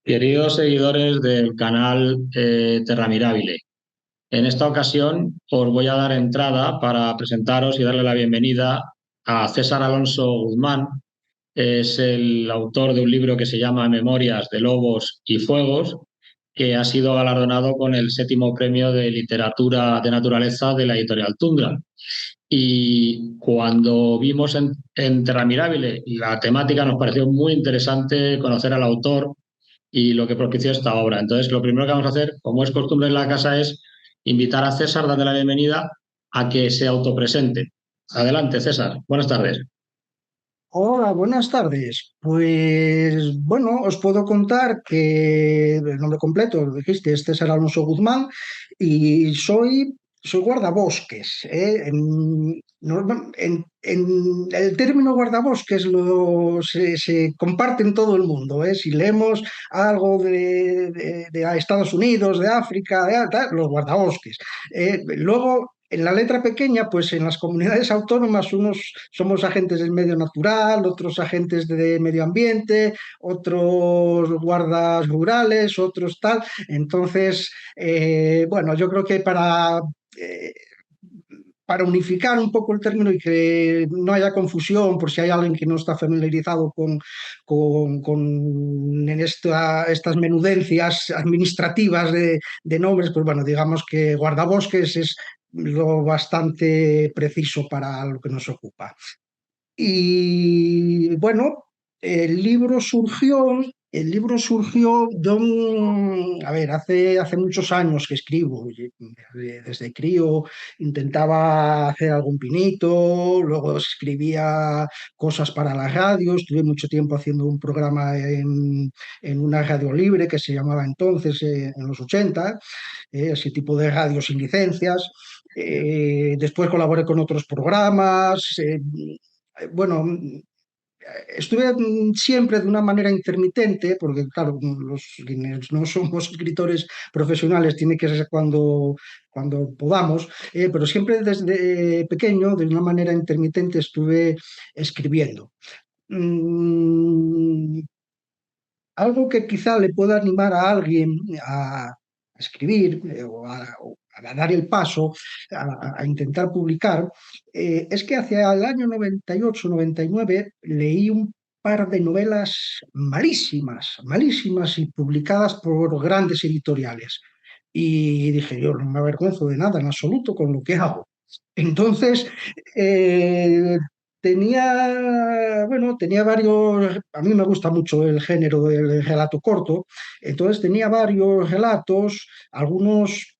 Queridos seguidores del canal Terra Mirabile, en esta ocasión os voy a dar entrada para presentaros y darle la bienvenida a César Alonso Guzmán. Es el autor de un libro que se llama Memorias de Lobos y Fuegos, que ha sido galardonado con el séptimo premio de literatura de naturaleza de la editorial Tundra. Y cuando vimos en Terra Mirabile la temática, nos pareció muy interesante conocer al autor y lo que propició esta obra. Entonces, lo primero que vamos a hacer, como es costumbre en la casa, es invitar a César, darle la bienvenida a que se autopresente. Adelante, César. Buenas tardes. Hola, buenas tardes. Pues bueno, os puedo contar que el nombre completo, lo dijiste, es César Alonso Guzmán y soy guardabosques. El término guardabosques se comparte en todo el mundo. Si leemos algo de Estados Unidos, de África, los guardabosques. Luego, en la letra pequeña, pues en las comunidades autónomas unos somos agentes del medio natural, otros agentes de medio ambiente, otros guardas rurales, otros tal. Entonces, bueno, yo creo que eh, para unificar un poco el término y que no haya confusión por si hay alguien que no está familiarizado con estas menudencias administrativas de nombres, pues bueno, digamos que guardabosques es lo bastante preciso para lo que nos ocupa. Y bueno, el libro surgió a ver, hace muchos años que escribo. Desde crío intentaba hacer algún pinito, luego escribía cosas para la radio, estuve mucho tiempo haciendo un programa en una radio libre que se llamaba entonces, en los 80, ese tipo de radio sin licencias. Después colaboré con otros programas. Bueno, estuve siempre de una manera intermitente, porque claro, los quienes no somos escritores profesionales tiene que ser cuando podamos, pero siempre desde pequeño, de una manera intermitente, estuve escribiendo. Mm, Algo que quizá le pueda animar a alguien a escribir, o a dar el paso a intentar publicar, es que hacia el año 98-99 leí un par de novelas malísimas, malísimas y publicadas por grandes editoriales. Y dije, yo no me avergüenzo de nada en absoluto con lo que hago. Entonces, eh, tenía varios, a mí me gusta mucho el género del relato corto, entonces tenía varios relatos, algunos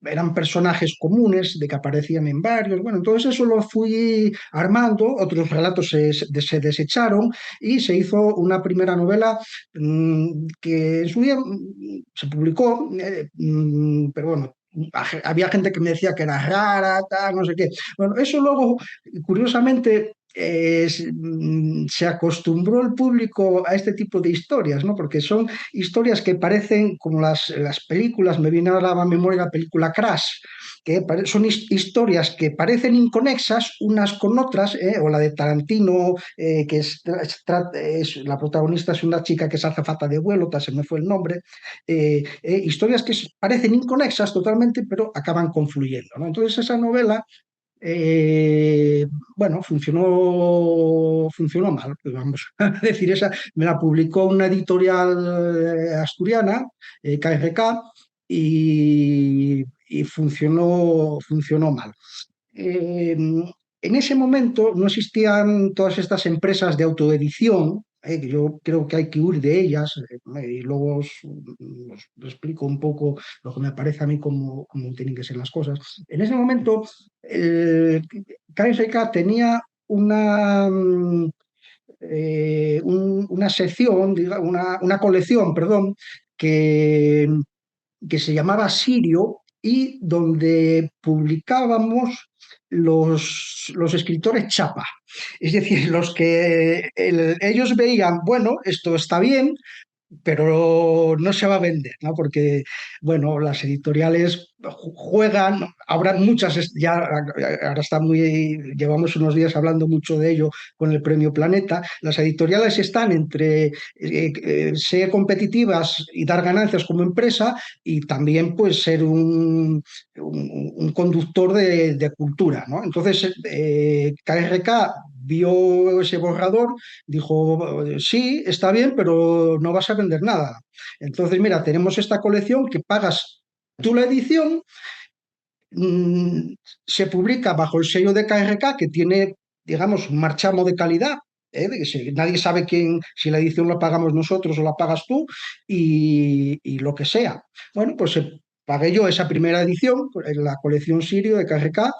eran personajes comunes de que aparecían en varios, bueno, entonces eso lo fui armando, otros relatos se desecharon y se hizo una primera novela, que en su día se publicó, pero bueno, había gente que me decía que era rara, tal, no sé qué. Bueno, eso luego, curiosamente, se acostumbró el público a este tipo de historias, ¿no? Porque son historias que parecen como las películas, me viene ahora a la memoria la película Crash, que son historias que parecen inconexas unas con otras, o la de Tarantino, que la protagonista es una chica que es azafata de vuelo, se me fue el nombre, historias que parecen inconexas totalmente, pero acaban confluyendo, ¿no? Entonces esa novela, eh, bueno, funcionó mal, pues vamos a decir, esa me la publicó una editorial asturiana, KRK, y funcionó mal. En ese momento no existían todas estas empresas de autoedición, que yo creo que hay que huir de ellas, y luego os explico un poco lo que me parece a mí cómo tienen que ser las cosas. En ese momento, KSK tenía una sección, una colección, perdón, que, que se llamaba Sirio y donde publicábamos los escritores chapa. Es decir, los que ellos veían, bueno, esto está bien, pero no se va a vender, ¿no? Porque, bueno, las editoriales juegan, habrán muchas, ya ahora está muy, llevamos unos días hablando mucho de ello con el Premio Planeta, las editoriales están entre ser competitivas y dar ganancias como empresa y también pues ser un conductor de cultura, ¿no? Entonces, KRK vio ese borrador, dijo, sí, está bien, pero no vas a vender nada. Entonces, mira, tenemos esta colección que pagas tú la edición, mmm, se publica bajo el sello de KRK que tiene, digamos, un marchamo de calidad. De que nadie sabe quién, si la edición la pagamos nosotros o la pagas tú y lo que sea. Bueno, pues pagué yo esa primera edición, la colección Sirio de KRK,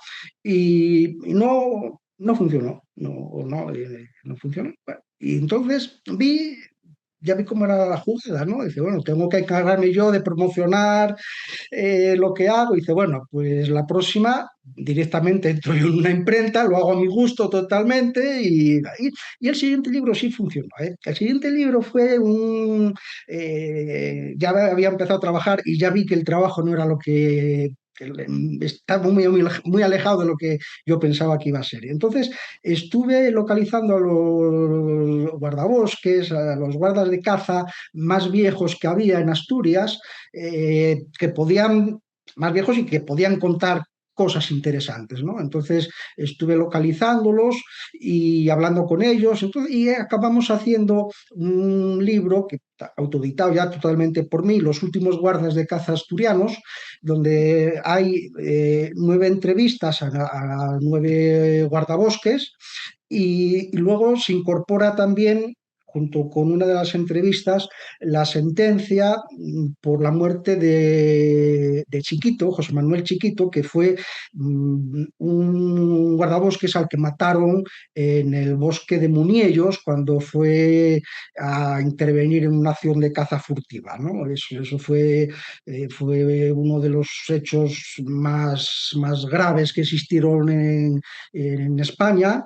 y no funcionó, no funcionó. Bueno, y entonces ya vi cómo era la jugada, ¿no? Dice, bueno, tengo que encargarme yo de promocionar lo que hago. Dice, bueno, pues la próxima directamente entro yo en una imprenta, lo hago a mi gusto totalmente y el siguiente libro sí funcionó. ¿Eh? El siguiente libro fue ya había empezado a trabajar y ya vi que el trabajo no era lo que estaba muy alejado de lo que yo pensaba que iba a ser. Entonces estuve localizando a los guardabosques, a los guardas de caza más viejos que había en Asturias, que podían, más viejos y que podían contar cosas interesantes, ¿no? Entonces estuve localizándolos y hablando con ellos, entonces, y acabamos haciendo un libro que autoeditado ya totalmente por mí, Los últimos guardas de caza asturianos, donde hay 9 entrevistas a 9 guardabosques y luego se incorpora también, junto con una de las entrevistas, la sentencia por la muerte de Chiquito, José Manuel Chiquito, que fue un guardabosques al que mataron en el bosque de Muniellos cuando fue a intervenir en una acción de caza furtiva, ¿no? Eso fue uno de los hechos más graves que existieron en España.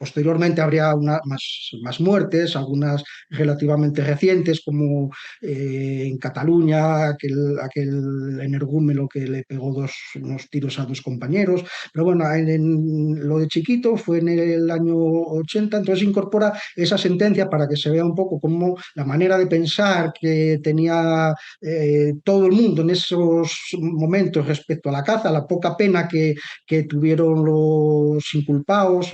Posteriormente habría más muertes, algunas relativamente recientes, como en Cataluña, aquel energúmeno que le pegó unos tiros a 2 compañeros. Pero bueno, lo de Chiquito fue en el año 80, entonces incorpora esa sentencia para que se vea un poco cómo la manera de pensar que tenía todo el mundo en esos momentos respecto a la caza, la poca pena que tuvieron los inculpados,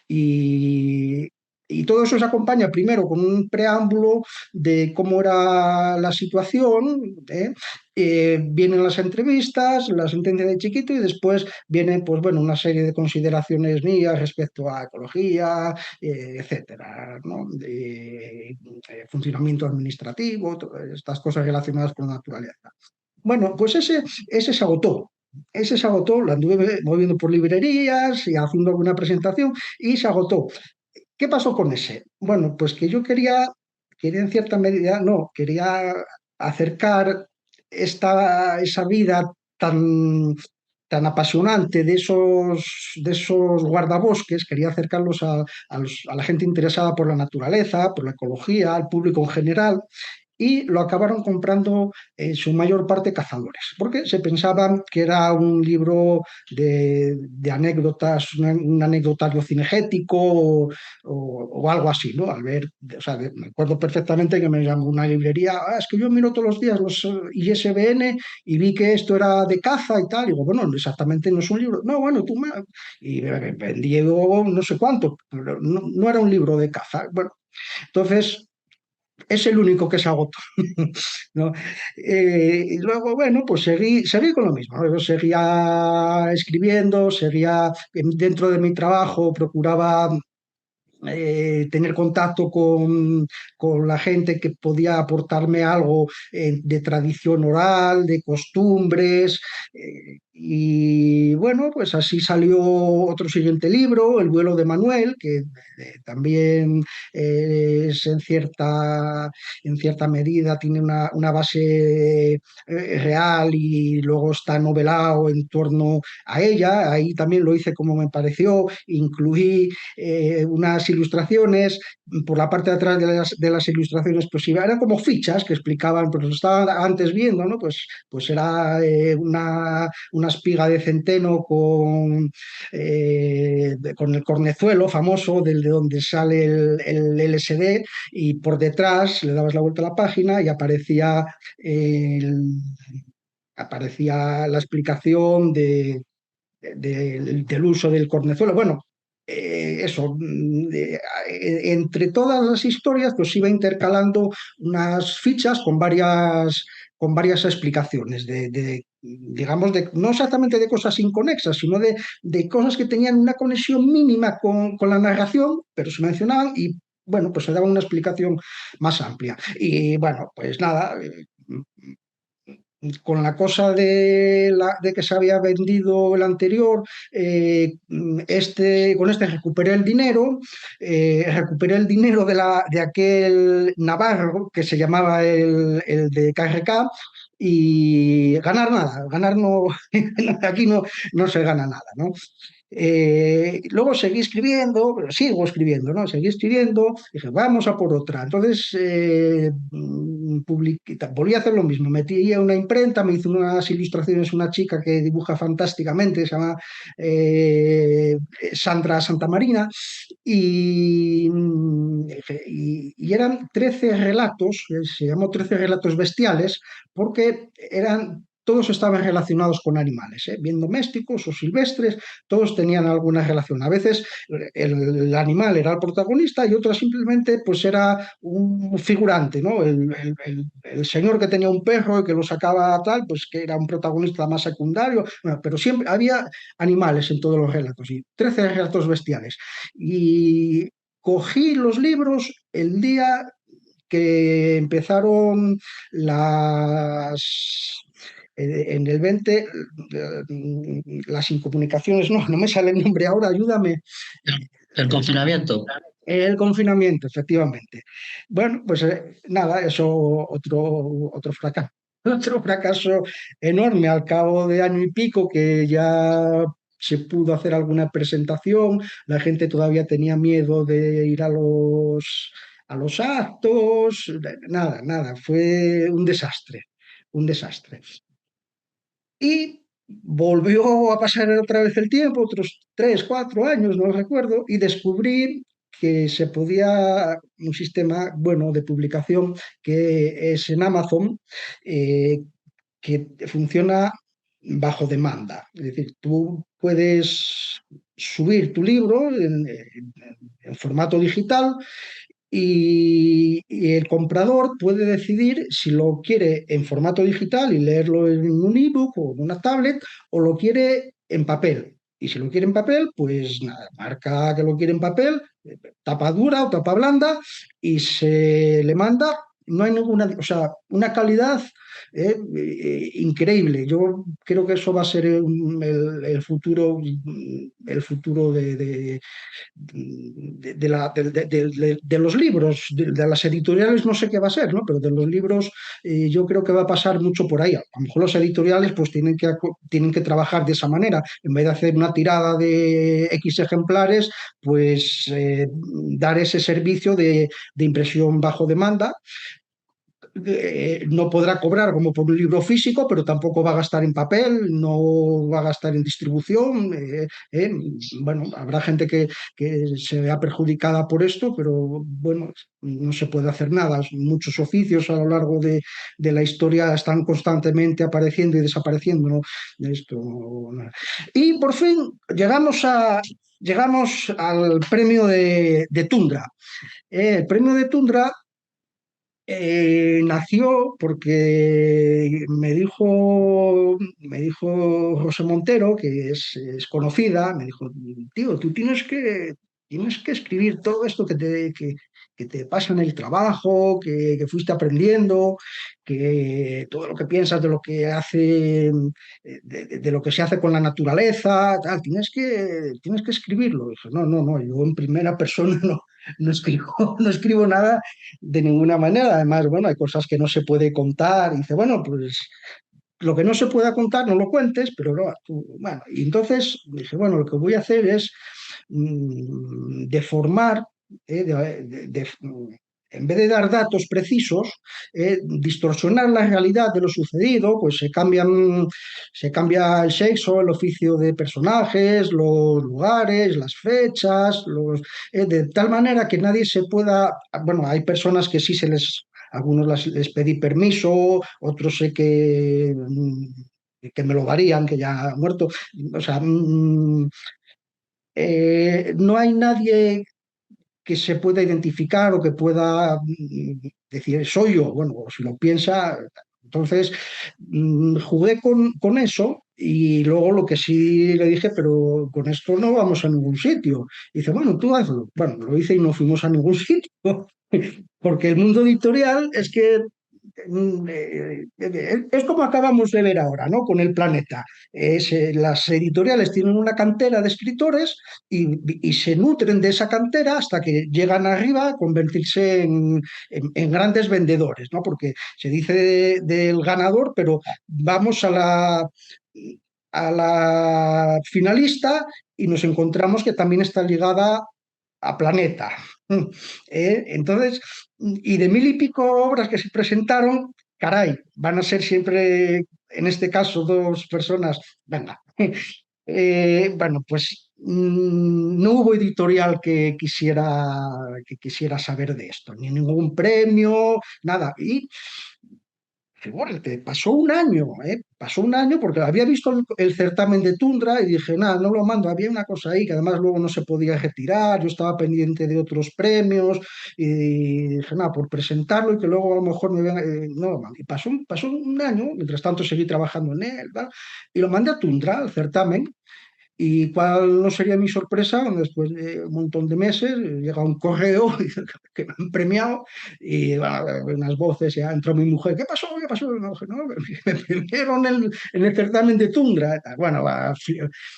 y, y todo eso se acompaña primero con un preámbulo de cómo era la situación, ¿eh? Vienen las entrevistas, la sentencia de Chiquito y después viene pues, bueno, una serie de consideraciones mías respecto a ecología, etcétera, ¿no? Funcionamiento administrativo, todas estas cosas relacionadas con la naturaleza. Bueno, pues ese se agotó. Ese se agotó, lo anduve moviendo por librerías y haciendo alguna presentación y se agotó. ¿Qué pasó con ese? Bueno, pues que yo quería en cierta medida, no, quería acercar esa vida tan, tan apasionante de esos guardabosques, quería acercarlos a la gente interesada por la naturaleza, por la ecología, al público en general, y lo acabaron comprando en su mayor parte cazadores, porque se pensaban que era un libro de anécdotas, un anecdotario cinegético o algo así, ¿no? Al ver, o sea, me acuerdo perfectamente que me llamó una librería, es que yo miro todos los días los ISBN y vi que esto era de caza y tal, y digo, bueno, exactamente no es un libro, no, bueno, y vendí no sé cuánto, pero no era un libro de caza, bueno, entonces es el único que se agotó, ¿no? Y luego, bueno, pues seguí con lo mismo, ¿no? Yo seguía escribiendo, seguía dentro de mi trabajo, procuraba tener contacto con la gente que podía aportarme algo de tradición oral, de costumbres. Y bueno, pues así salió otro siguiente libro, El vuelo de Manuel, que también es en cierta medida tiene una base real y luego está novelado en torno a ella. Ahí también lo hice como me pareció, incluí unas las ilustraciones, por la parte de atrás de las ilustraciones, pues eran como fichas que explicaban, pues lo estaba antes viendo, ¿no? Pues era una espiga de centeno con el cornezuelo famoso de donde sale el LSD, y por detrás le dabas la vuelta a la página y el- aparecía la explicación del uso del cornezuelo. Bueno, eso, entre todas las historias, pues iba intercalando unas fichas con varias explicaciones digamos, no exactamente de cosas inconexas, sino de cosas que tenían una conexión mínima con la narración, pero se mencionaban y, bueno, pues se daba una explicación más amplia. Y bueno, pues nada, con la cosa de que se había vendido el anterior, con este recuperé el dinero de aquel Navarro que se llamaba el de KRK, y ganar nada, ganar no, aquí no se gana nada, ¿no? Luego seguí escribiendo, sigo escribiendo, ¿no? Seguí escribiendo, dije, vamos a por otra. Entonces, volví a hacer lo mismo, metí a una imprenta, me hizo unas ilustraciones una chica que dibuja fantásticamente, se llama eh, Sandra Santamarina, y eran 13 relatos, se llamó 13 relatos bestiales, porque todos estaban relacionados con animales, bien domésticos o silvestres, todos tenían alguna relación. A veces el animal era el protagonista y otras simplemente pues era un figurante, ¿no? El señor que tenía un perro y que lo sacaba tal, pues que era un protagonista más secundario. Bueno, pero siempre había animales en todos los relatos, y 13 relatos bestiales. Y cogí los libros el día que empezaron en el 20, las incomunicaciones, no me sale el nombre ahora, ayúdame. El confinamiento. El confinamiento, efectivamente. Bueno, pues nada, eso otro fracaso. Otro fracaso enorme al cabo de año y pico, que ya se pudo hacer alguna presentación, la gente todavía tenía miedo de ir a los actos, nada, nada, fue un desastre, un desastre. Y volvió a pasar otra vez el tiempo, otros 3, 4 años, no recuerdo, y descubrí que se podía, un sistema bueno de publicación que es en Amazon, eh, que funciona bajo demanda. Es decir, tú puedes subir tu libro en formato digital, y el comprador puede decidir si lo quiere en formato digital y leerlo en un ebook o en una tablet, o lo quiere en papel. Y si lo quiere en papel, pues nada, marca que lo quiere en papel, tapa dura o tapa blanda, y se le manda. No hay ninguna, o sea, una calidad increíble. Yo creo que eso va a ser el futuro de los libros, de las editoriales no sé qué va a ser, ¿no? Pero de los libros, yo creo que va a pasar mucho por ahí. A lo mejor los editoriales pues tienen que trabajar de esa manera. En vez de hacer una tirada de X ejemplares, pues dar ese servicio de impresión bajo demanda. No podrá cobrar como por un libro físico, pero tampoco va a gastar en papel, no va a gastar en distribución. Bueno, habrá gente que se vea perjudicada por esto, pero bueno, no se puede hacer nada. Muchos oficios a lo largo de la historia están constantemente apareciendo y desapareciendo, ¿no? Esto, no. Y por fin llegamos al premio de Tundra. El premio de Tundra nació porque me dijo José Montero, que es conocida, me dijo, tío, tú tienes que escribir todo esto que te pasa en el trabajo, que fuiste aprendiendo, que todo lo que piensas de lo que hace, de lo que se hace con la naturaleza, tal, tienes que escribirlo. Dije, no, yo en primera persona no escribo, no escribo nada de ninguna manera. Además, bueno, hay cosas que no se puede contar. Y dice, bueno, pues lo que no se pueda contar no lo cuentes, pero no, bueno. Y entonces dije, bueno, lo que voy a hacer es deformar. en vez de dar datos precisos, distorsionar la realidad de lo sucedido, pues se cambia el sexo, el oficio de personajes, los lugares, las fechas, de tal manera que nadie se pueda, bueno, hay personas que sí algunos les pedí permiso, otros sé que me lo darían, que ya ha muerto. O sea, no hay nadie que se pueda identificar o que pueda decir, soy yo. Bueno, o si lo piensa, entonces jugué con eso y luego lo que sí le dije, pero con esto no vamos a ningún sitio. Y dice, bueno, tú hazlo. Bueno, lo hice y no fuimos a ningún sitio, porque el mundo editorial es que es como acabamos de ver ahora, ¿no? Con el planeta. Las editoriales tienen una cantera de escritores y se nutren de esa cantera hasta que llegan arriba a convertirse en grandes vendedores, ¿no? Porque se dice del ganador, pero vamos a la finalista y nos encontramos que también está ligada a Planeta. Entonces, y de mil y pico obras que se presentaron, caray, van a ser siempre, en este caso, dos personas. Venga. Bueno, pues no hubo editorial que quisiera saber de esto, ni ningún premio, nada. Y figúrate, pasó un año porque había visto el certamen de Tundra y dije, nada, no lo mando, había una cosa ahí que además luego no se podía retirar, yo estaba pendiente de otros premios y dije, nada, por presentarlo y que luego a lo mejor me vean, no lo mando. Y pasó un año, mientras tanto seguí trabajando en él, tal, y lo mandé a Tundra, al certamen, y cuál no sería mi sorpresa, después de un montón de meses, llega un correo que me han premiado y bueno, unas voces, ya entró mi mujer, ¿qué pasó? ¿Qué pasó? Y me dije, no, me premiaron en el certamen de Tundra. Bueno,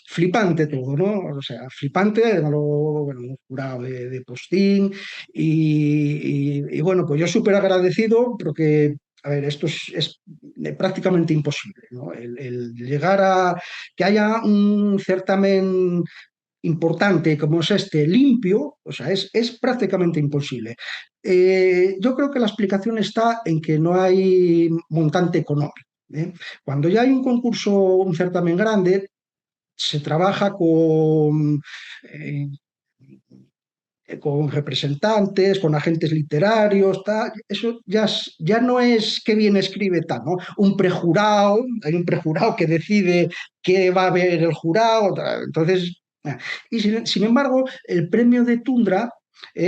flipante todo, ¿no? O sea, flipante, bueno, un jurado de postín y bueno, pues yo súper agradecido porque a ver, esto es prácticamente imposible, ¿no? El llegar a que haya un certamen importante como es este, limpio, o sea, es prácticamente imposible. Yo creo que la explicación está en que no hay montante económico. ¿Eh? Cuando ya hay un concurso, un certamen grande, se trabaja eh, con representantes, con agentes literarios, tal. Eso ya no es qué bien escribe tal, ¿no? Hay un prejurado que decide qué va a ver el jurado, tal. Entonces, y sin embargo, el premio de Tundra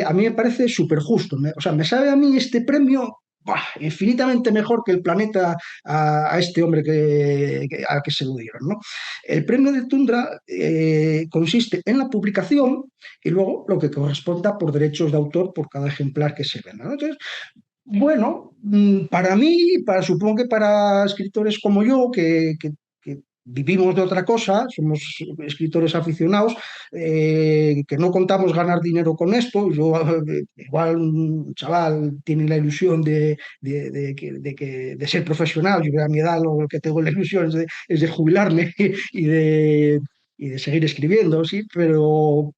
a mí me parece súper justo. O sea, me sabe a mí este premio ¡buah! Infinitamente mejor que el planeta a este hombre al que se lo dieron, ¿no? El premio de Tundra consiste en la publicación y luego lo que corresponda por derechos de autor por cada ejemplar que se venda, ¿no? Entonces, bueno, para mí, supongo que para escritores como yo, que vivimos de otra cosa, somos escritores aficionados, que no contamos ganar dinero con esto. Yo, igual un chaval tiene la ilusión de ser profesional, yo a mi edad lo que tengo la ilusión es de jubilarme y de seguir escribiendo, sí, pero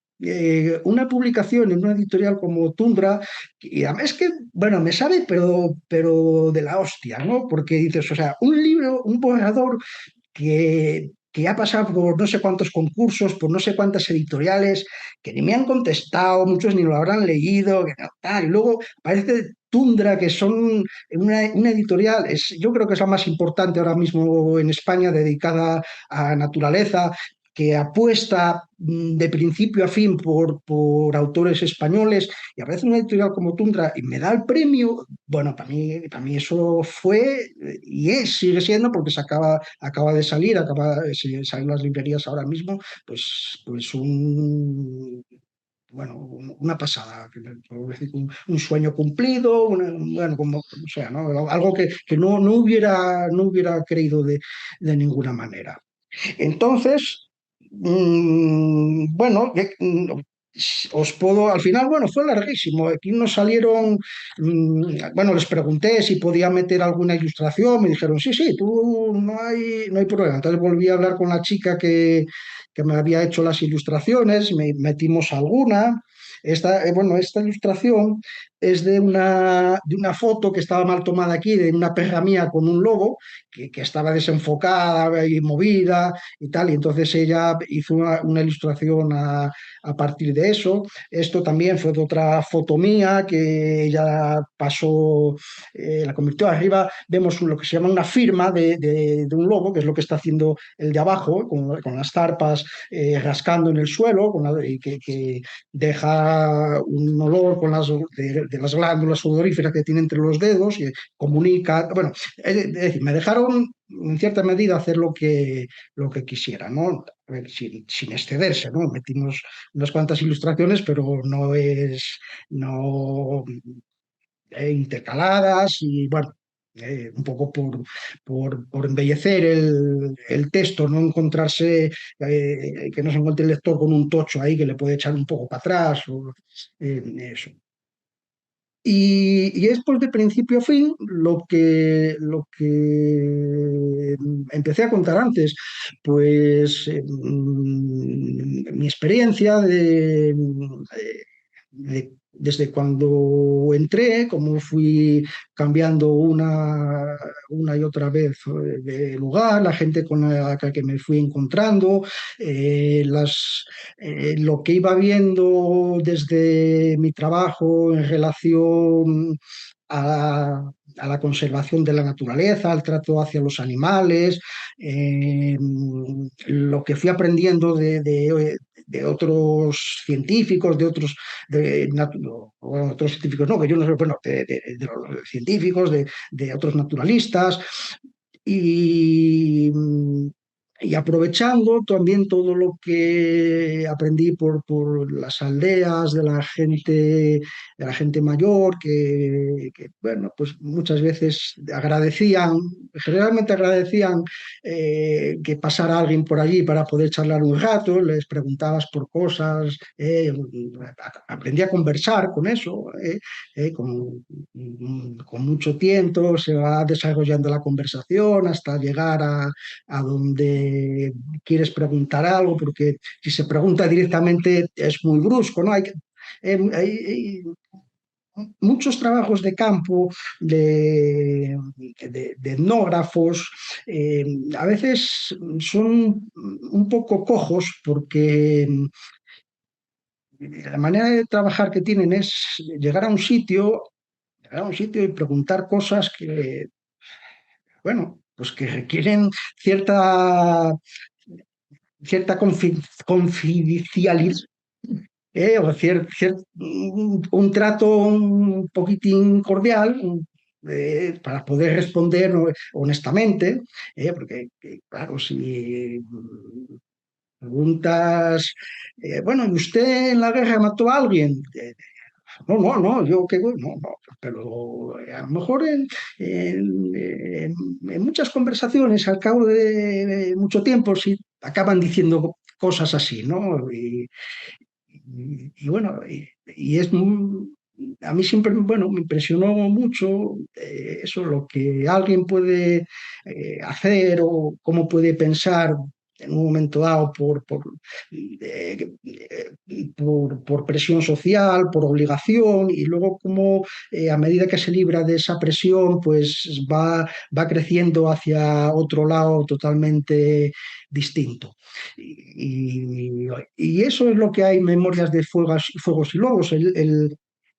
una publicación en una editorial como Tundra, y además es que, bueno, me sabe, pero de la hostia, ¿no? Porque dices, o sea, un libro, un borrador que ha pasado por no sé cuántos concursos, por no sé cuántas editoriales, que ni me han contestado, muchos ni lo habrán leído, que no, tal. Y luego parece Tundra, que son una editorial, yo creo que es la más importante ahora mismo en España, dedicada a naturaleza, que apuesta de principio a fin por autores españoles, y aparece una editorial como Tundra y me da el premio. Bueno, para mí eso fue y sigue siendo, porque acaba de salir, se salen las librerías ahora mismo, pues bueno, una pasada, un sueño cumplido, bueno, como, o sea, ¿no? Algo que no hubiera creído de ninguna manera. Entonces, bueno, os puedo, al final, bueno, fue larguísimo. Aquí nos salieron, bueno, les pregunté si podía meter alguna ilustración, me dijeron, sí, sí, tú no hay problema. Entonces volví a hablar con la chica que me había hecho las ilustraciones, metimos alguna. Bueno, esta ilustración es de una foto que estaba mal tomada aquí, de una perra mía con un lobo, que estaba desenfocada y movida y tal, y entonces ella hizo una ilustración a partir de eso. Esto también fue de otra foto mía que ella pasó, la convirtió arriba. Vemos lo que se llama una firma de un lobo, que es lo que está haciendo el de abajo, con las zarpas rascando en el suelo, y que deja un olor de las glándulas odoríferas que tiene entre los dedos y comunica. Bueno, es decir, me dejaron en cierta medida hacer lo que quisiera, ¿no? A ver, sin excederse, ¿no? Metimos unas cuantas ilustraciones, pero no intercaladas y bueno, un poco por embellecer el texto, no encontrarse, que no se encuentre el lector con un tocho ahí que le puede echar un poco para atrás o eso. Y es pues de principio a fin lo que empecé a contar antes, pues mi experiencia desde cuando entré, cómo fui cambiando una y otra vez de lugar, la gente con la que me fui encontrando, lo que iba viendo desde mi trabajo en relación a la conservación de la naturaleza, al trato hacia los animales, lo que fui aprendiendo de otros científicos, bueno, otros científicos no, que yo no sé, bueno, de los científicos, de otros naturalistas, y, y aprovechando también todo lo que aprendí por las aldeas de la gente mayor, bueno, pues muchas veces generalmente agradecían que pasara alguien por allí para poder charlar un rato, les preguntabas por cosas, aprendí a conversar con eso, con mucho tiempo se va desarrollando la conversación hasta llegar a donde quieres preguntar algo, porque si se pregunta directamente es muy brusco, ¿no? Hay muchos trabajos de campo, de etnógrafos, a veces son un poco cojos porque la manera de trabajar que tienen es llegar a un sitio y preguntar cosas que, bueno, pues que requieren cierta confidencialidad, o un trato un poquitín cordial, para poder responder honestamente, porque, claro, si preguntas, bueno, ¿y usted en la guerra mató a alguien? No, no, no, yo qué voy, no, no, pero a lo mejor en muchas conversaciones al cabo de mucho tiempo sí acaban diciendo cosas así, ¿no? Y bueno, a mí siempre, bueno, me impresionó mucho eso, lo que alguien puede hacer o cómo puede pensar en un momento dado por presión social, por obligación, y luego cómo a medida que se libra de esa presión, pues va creciendo hacia otro lado totalmente distinto. Y eso es lo que hay en Memorias de Fuegos y Lobos.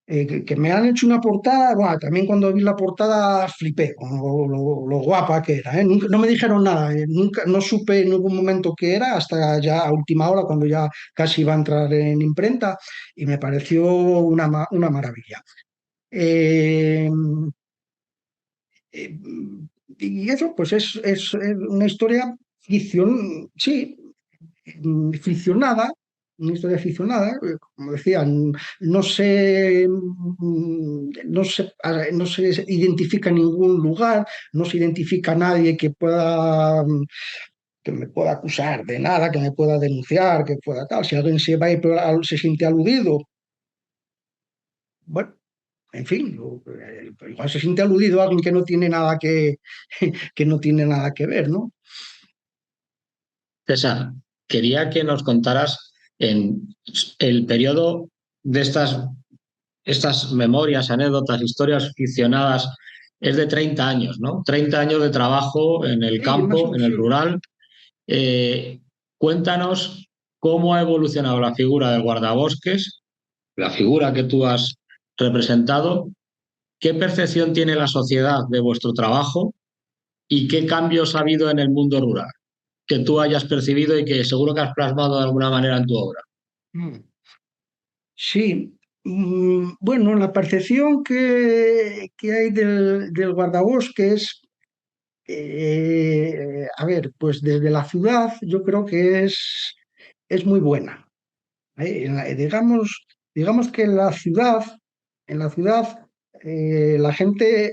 Que me han hecho una portada, bueno, también cuando vi la portada flipé con lo guapa que era, ¿eh? No me dijeron nada, nunca, no supe en ningún momento qué era, hasta ya a última hora, cuando ya casi iba a entrar en imprenta, y me pareció una maravilla. Eh, eh, y eso, pues es una historia sí, ficcionada, una historia ficcionada, como decía, no se identifica ningún lugar, no se identifica a nadie que me pueda acusar de nada, que me pueda denunciar, que pueda tal. Si alguien se va y se siente aludido, bueno, en fin, igual se siente aludido a alguien que no tiene nada que no tiene nada que ver, ¿no? César, quería que nos contaras en el periodo de estas memorias, anécdotas, historias ficcionadas, es de 30 años, ¿no? 30 años de trabajo en el Sí, más o campo, en menos, el sí. rural. Cuéntanos cómo ha evolucionado la figura del guardabosques, la figura que tú has representado, qué percepción tiene la sociedad de vuestro trabajo y qué cambios ha habido en el mundo rural que tú hayas percibido y que seguro que has plasmado de alguna manera en tu obra. Mm. Sí, bueno, la percepción que hay del guardabosques, a ver, pues desde la ciudad yo creo que es muy buena. Digamos que en la ciudad, la gente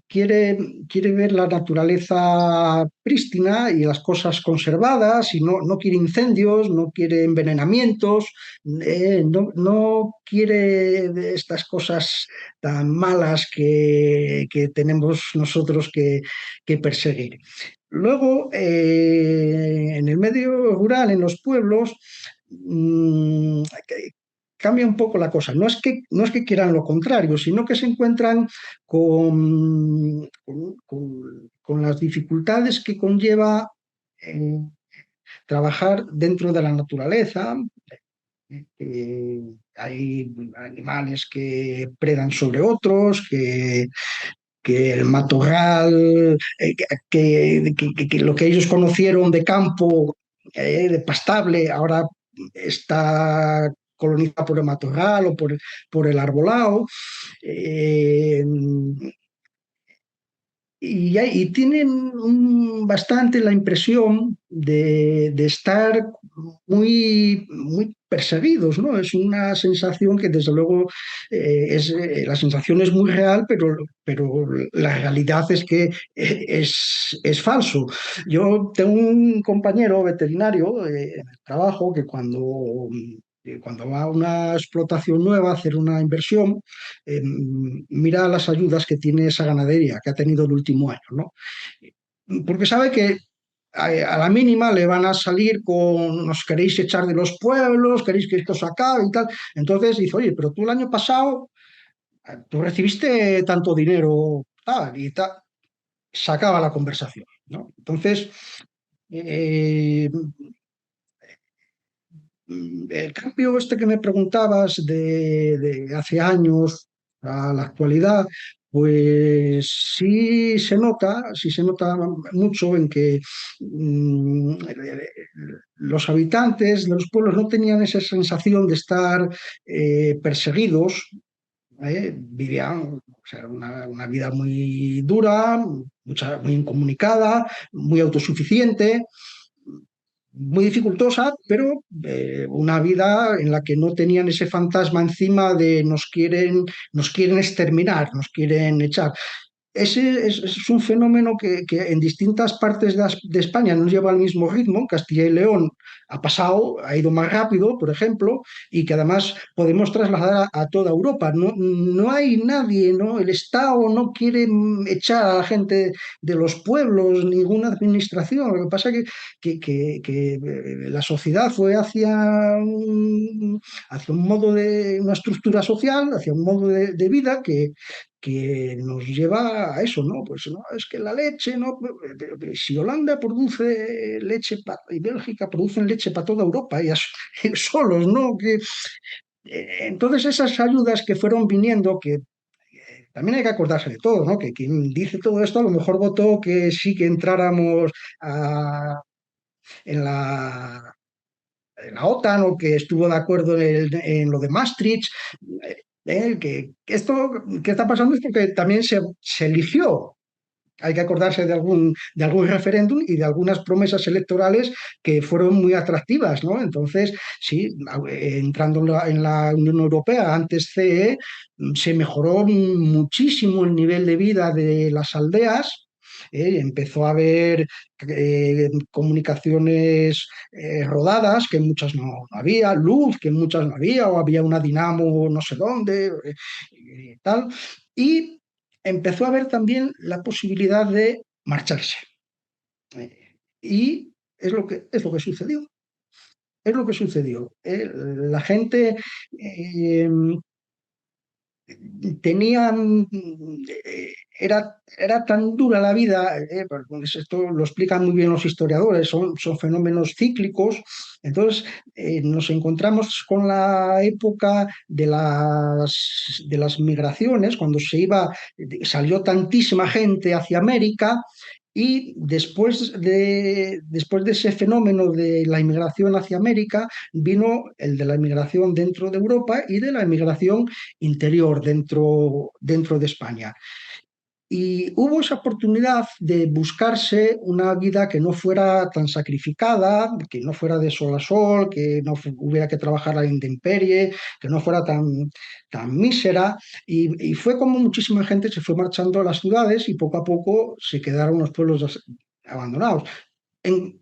quiere, quiere ver la naturaleza prístina y las cosas conservadas y no quiere incendios, no quiere envenenamientos, no quiere de estas cosas tan malas que tenemos nosotros que perseguir. Luego, en el medio rural, en los pueblos, cambia un poco la cosa. No es que quieran lo contrario, sino que se encuentran con las dificultades que conlleva eh, trabajar dentro de la naturaleza. Hay animales que predan sobre otros, que el matorral, que lo que ellos conocieron de campo, de pastable, ahora está colonizado por el matorral o por el arbolado. Eh, y tienen bastante la impresión de estar muy perseguidos, ¿no? Es una sensación que desde luego la sensación es muy real, pero la realidad es que es falso. Yo tengo un compañero veterinario en el trabajo que cuando va a una explotación nueva a hacer una inversión, mira las ayudas que tiene esa ganadería que ha tenido el último año, ¿no? Porque sabe que a la mínima le van a salir con nos queréis echar de los pueblos, queréis que esto se acabe y tal. Entonces dice, oye, pero tú el año pasado tú recibiste tanto dinero, tal, y tal. Se acaba la conversación, ¿no? Entonces, eh, el cambio este que me preguntabas de hace años a la actualidad, pues sí se nota mucho en que los habitantes de los pueblos no tenían esa sensación de estar perseguidos. Vivían, o sea, una vida muy dura, muy incomunicada, muy autosuficiente, muy dificultosa, pero una vida en la que no tenían ese fantasma encima de nos quieren exterminar, nos quieren echar. Ese es un fenómeno que en distintas partes de España no lleva el mismo ritmo. En Castilla y León ha ido más rápido, por ejemplo, y que además podemos trasladar a toda Europa. No hay nadie, ¿no? El Estado no quiere echar a la gente de los pueblos, ninguna administración. Lo que pasa es que la sociedad fue hacia un modo una estructura social, hacia un modo de vida que nos lleva a eso, ¿no? Pues no, es que la leche, ¿no? Pero si Holanda produce leche y Bélgica producen leche para toda Europa, ellas solos, ¿no? Entonces esas ayudas que fueron viniendo, que también hay que acordarse de todo, ¿no? Que quien dice todo esto a lo mejor votó que sí que entráramos en la OTAN o que estuvo de acuerdo en lo de Maastricht. Que esto que está pasando es porque también se eligió. Hay que acordarse de algún referéndum y de algunas promesas electorales que fueron muy atractivas, ¿no? Entonces, sí, entrando en la Unión Europea, antes CE, se mejoró muchísimo el nivel de vida de las aldeas. Empezó a haber comunicaciones rodadas, que en muchas no había, luz, que en muchas no había, o había una dinamo no sé dónde, tal. Y empezó a haber también la posibilidad de marcharse. Y es lo que sucedió. es lo que sucedió. La gente eh, tenían, era tan dura la vida, pues esto lo explican muy bien los historiadores, son fenómenos cíclicos. Entonces nos encontramos con la época de las migraciones, cuando salió tantísima gente hacia América. Y después de ese fenómeno de la inmigración hacia América, vino el de la inmigración dentro de Europa y de la inmigración interior dentro de España. Y hubo esa oportunidad de buscarse una vida que no fuera tan sacrificada, que no fuera de sol a sol, que no hubiera que trabajar a la intemperie, que no fuera tan mísera. Y fue como muchísima gente se fue marchando a las ciudades y poco a poco se quedaron los pueblos abandonados. En,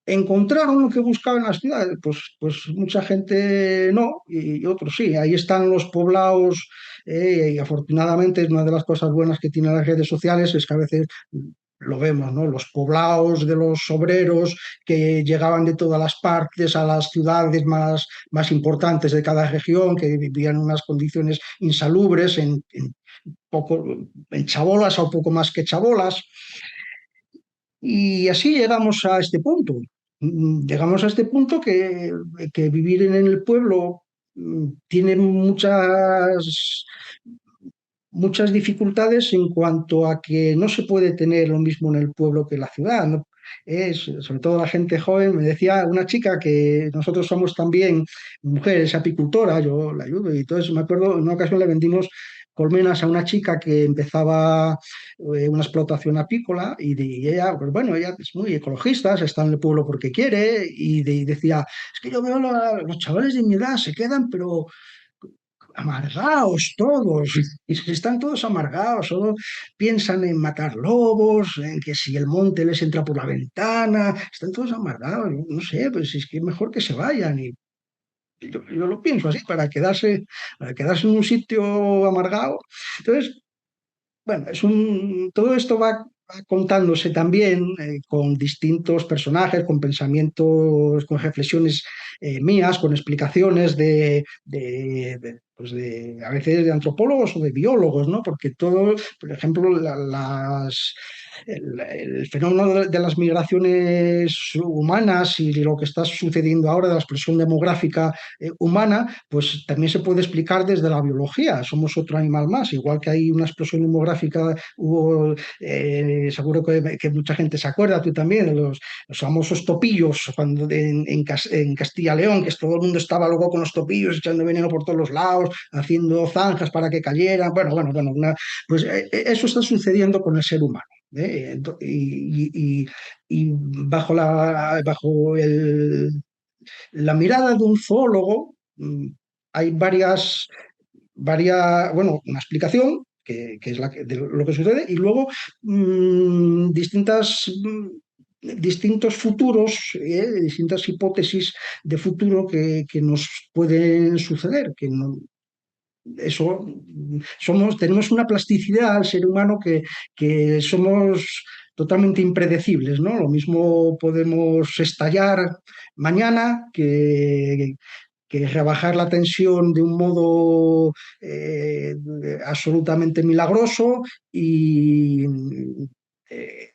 ¿Encontraron lo que buscaban en las ciudades? Pues mucha gente no, y otros sí. Ahí están los poblados, y afortunadamente es una de las cosas buenas que tienen las redes sociales, es que a veces lo vemos, ¿no? Los poblados de los obreros que llegaban de todas las partes a las ciudades más importantes de cada región, que vivían en unas condiciones insalubres, poco, en chabolas o poco más que chabolas. Y así llegamos a este punto. Llegamos a este punto que vivir en el pueblo tiene muchas dificultades en cuanto a que no se puede tener lo mismo en el pueblo que en la ciudad, ¿no? Sobre todo la gente joven, me decía una chica que nosotros somos también mujeres, apicultora, yo la ayudo y entonces me acuerdo, en una ocasión le vendimos colmenas a una chica que empezaba una explotación apícola y ella, pues bueno, ella es muy ecologista, se está en el pueblo porque quiere y decía, es que yo veo los chavales de mi edad se quedan, pero amargados todos, y están todos amargados, solo piensan en matar lobos, en que si el monte les entra por la ventana, están todos amargados, no sé, pues es que es mejor que se vayan. Y yo lo pienso así, para quedarse en un sitio amargado. Entonces, bueno, todo esto va contándose también con distintos personajes, con pensamientos, con reflexiones mías, con explicaciones pues a veces de antropólogos o de biólogos, ¿no? Porque todo, por ejemplo, el fenómeno de las migraciones humanas y lo que está sucediendo ahora de la explosión demográfica humana, pues también se puede explicar desde la biología. Somos otro animal más, igual que hay una explosión demográfica, seguro que mucha gente se acuerda, tú también, de los famosos topillos cuando en Castilla-León, que todo el mundo estaba loco con los topillos, echando veneno por todos los lados, haciendo zanjas para que cayeran. Bueno, pues eso está sucediendo con el ser humano. Y bajo la mirada de un zoólogo hay bueno, una explicación que es de lo que sucede, y luego distintos futuros, distintas hipótesis de futuro que nos pueden suceder, eso tenemos una plasticidad al ser humano que somos totalmente impredecibles, ¿no? Lo mismo podemos estallar mañana que rebajar la tensión de un modo absolutamente milagroso y eh,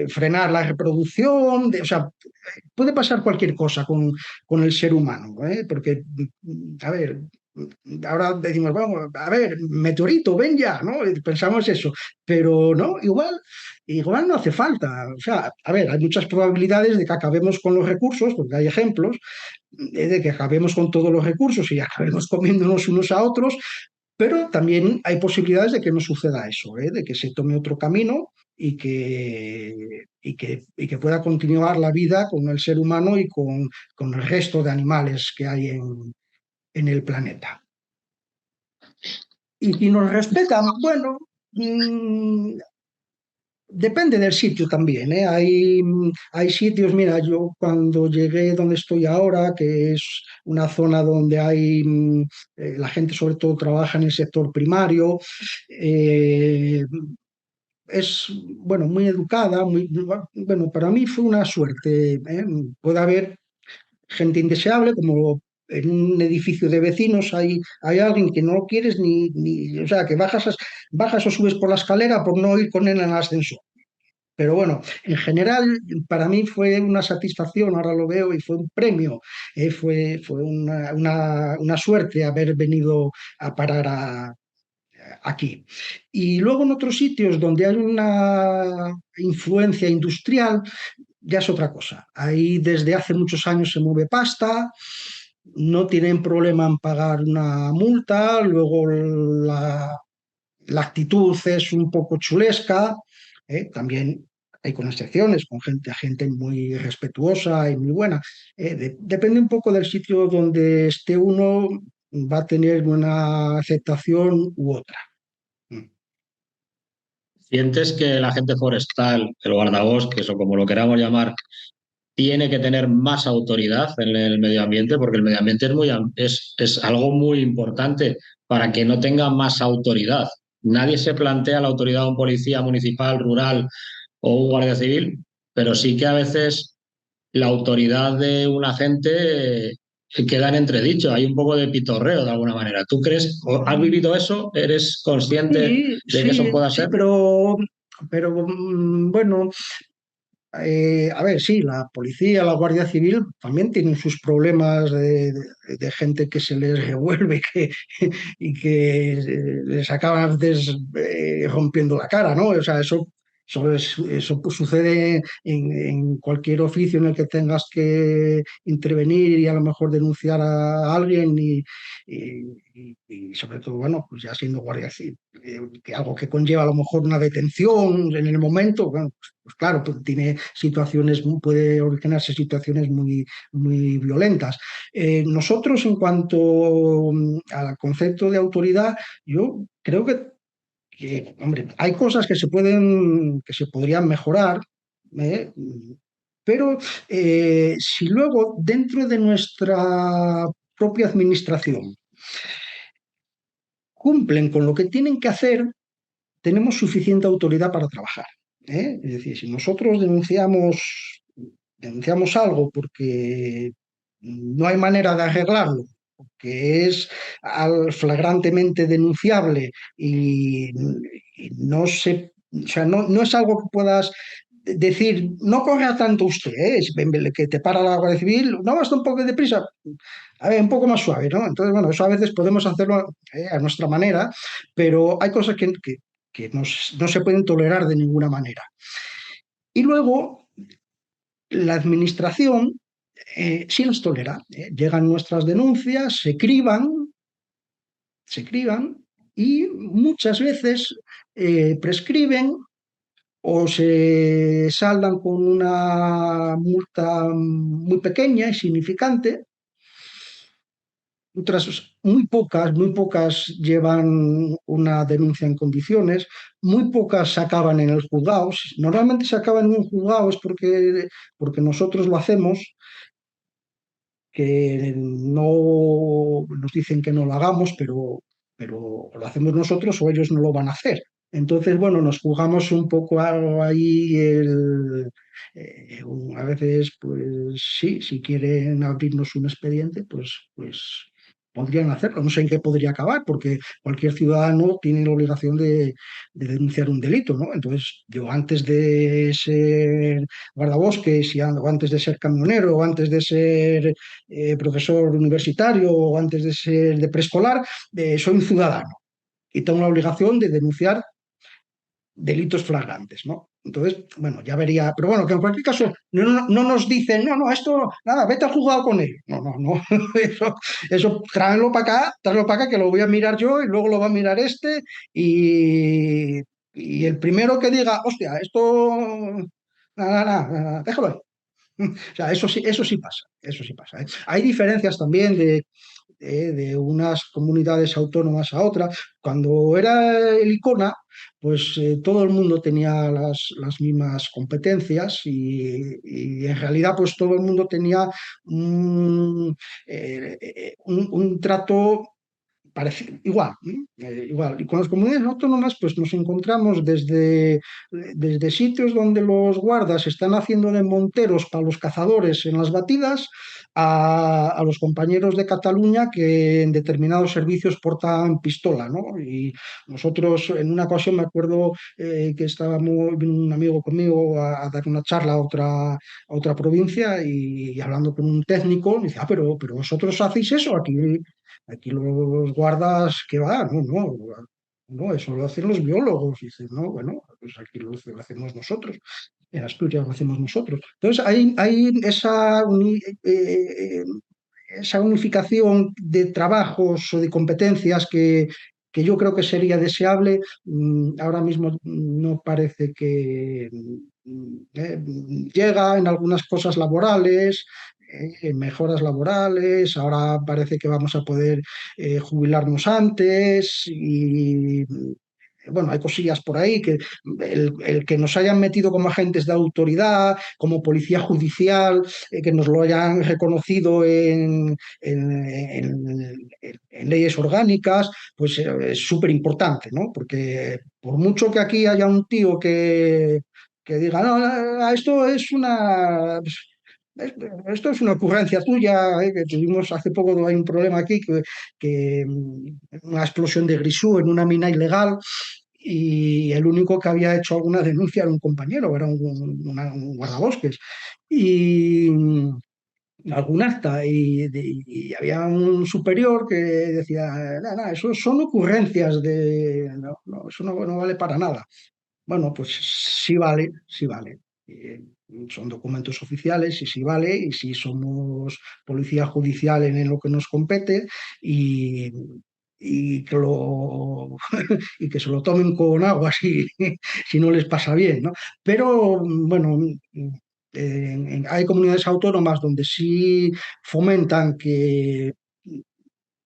frenar la reproducción, o sea, puede pasar cualquier cosa con el ser humano, ¿eh? Porque, a ver, ahora decimos, vamos, a ver, meteorito, ven ya, ¿no? Y pensamos eso, pero no, igual no hace falta. O sea, a ver, hay muchas probabilidades de que acabemos con los recursos, porque hay ejemplos, de que acabemos con todos los recursos y acabemos comiéndonos unos a otros, pero también hay posibilidades de que no suceda eso, de que se tome otro camino y que pueda continuar la vida con el ser humano y con el resto de animales que hay en el planeta. Y si nos respetan, bueno, depende del sitio también, ¿eh? Hay sitios, mira, yo cuando llegué donde estoy ahora, que es una zona donde la gente sobre todo trabaja en el sector primario, eh, es, bueno, muy educada, bueno, para mí fue una suerte, ¿eh? Puede haber gente indeseable, como en un edificio de vecinos hay alguien que no lo quieres o sea, que bajas o subes por la escalera por no ir con él en el ascensor. Pero bueno, en general para mí fue una satisfacción, ahora lo veo, y fue un premio, fue una suerte haber venido a parar aquí. Y luego en otros sitios donde hay una influencia industrial, ya es otra cosa. Ahí desde hace muchos años se mueve pasta, no tienen problema en pagar una multa, luego la actitud es un poco chulesca, también hay con excepciones, con gente muy respetuosa y muy buena. Depende un poco del sitio donde esté uno, va a tener una aceptación u otra. Mm. ¿Sientes que el agente forestal, el guardabosques o como lo queramos llamar, tiene que tener más autoridad en el medio ambiente? Porque el medio ambiente es algo muy importante para que no tenga más autoridad. Nadie se plantea la autoridad de un policía municipal, rural o un guardia civil, pero sí que a veces la autoridad de un agente queda en entredicho. Hay un poco de pitorreo de alguna manera. ¿Tú crees, o has vivido eso? ¿Eres consciente Sí, de que eso sí, pueda sí, ser? pero bueno, a ver, sí, la policía, la Guardia Civil también tienen sus problemas de gente que se les revuelve y que les acaba a veces rompiendo la cara, ¿no? O sea, eso pues, sucede en cualquier oficio en el que tengas que intervenir y a lo mejor denunciar a alguien y sobre todo, bueno, pues ya siendo Guardia Civil, que algo que conlleva a lo mejor una detención en el momento, bueno, pues claro, pues tiene situaciones, puede originarse situaciones muy violentas. Nosotros, en cuanto al concepto de autoridad, yo creo hombre, hay cosas que se podrían mejorar, ¿eh? Pero si luego dentro de nuestra propia administración cumplen con lo que tienen que hacer, tenemos suficiente autoridad para trabajar, ¿eh? Es decir, si nosotros denunciamos algo porque no hay manera de arreglarlo, que es flagrantemente denunciable y no se, o sea, no es algo que puedas decir, no corra tanto usted, que te para la Guardia Civil, no, basta un poco de prisa, a ver, un poco más suave, ¿no? Entonces, bueno, eso a veces podemos hacerlo a nuestra manera, pero hay cosas que no se pueden tolerar de ninguna manera. Y luego, la administración sí las tolera. Llegan nuestras denuncias, se criban y muchas veces prescriben o se saldan con una multa muy pequeña y significante. Otras muy pocas llevan una denuncia en condiciones, muy pocas se acaban en el juzgado. Normalmente se acaban en un juzgado es porque nosotros lo hacemos, que no nos dicen que no lo hagamos, pero lo hacemos nosotros o ellos no lo van a hacer. Entonces, bueno, nos jugamos un poco ahí a veces, pues sí, si quieren abrirnos un expediente, pues podrían hacerlo. No sé en qué podría acabar, porque cualquier ciudadano tiene la obligación de denunciar un delito, ¿no? Entonces, yo antes de ser guardabosques o antes de ser camionero o antes de ser profesor universitario o antes de ser de preescolar, soy un ciudadano y tengo la obligación de denunciar delitos flagrantes, ¿no? Entonces, bueno, ya vería, pero bueno, que en cualquier caso no nos dicen, no, esto, nada, vete al juzgado con él. No, eso tráelo para acá, que lo voy a mirar yo y luego lo va a mirar este y el primero que diga, hostia, esto, nada, déjalo ahí. O sea, eso sí pasa, ¿eh? Hay diferencias también de unas comunidades autónomas a otras. Cuando era el ICONA, pues todo el mundo tenía las mismas competencias y en realidad pues todo el mundo tenía un trato igual, ¿no? Igual. Y con las comunidades autónomas, pues nos encontramos desde sitios donde los guardas están haciendo de monteros para los cazadores en las batidas, a los compañeros de Cataluña que en determinados servicios portan pistola, ¿no? Y nosotros en una ocasión me acuerdo que vino un amigo conmigo a dar una charla a otra provincia y hablando con un técnico, me dice, pero vosotros hacéis eso aquí los guardas, ¿qué va? No, no, no, eso lo hacen los biólogos. Y dice, no, bueno, pues aquí lo hacemos nosotros. En Asturias lo hacemos nosotros. Entonces hay esa unificación de trabajos o de competencias que yo creo que sería deseable. Ahora mismo no parece que llega en algunas cosas laborales, en mejoras laborales. Ahora parece que vamos a poder jubilarnos antes y bueno, hay cosillas por ahí que el que nos hayan metido como agentes de autoridad, como policía judicial, que nos lo hayan reconocido en leyes orgánicas, pues es súper importante, ¿no? Porque por mucho que aquí haya un tío que diga, no, esto es esto es una ocurrencia tuya, que tuvimos hace poco, hay un problema aquí, una explosión de grisú en una mina ilegal y el único que había hecho alguna denuncia era un compañero, era un guardabosques. Y algún acta y había un superior que decía, "Nah, eso son ocurrencias no, no, eso no vale para nada". Bueno, pues sí vale, sí vale. Son documentos oficiales y sí vale, y sí somos policía judicial en lo que nos compete y, y que y que se lo tomen con agua si no les pasa bien, ¿no? Pero bueno, hay comunidades autónomas donde sí fomentan que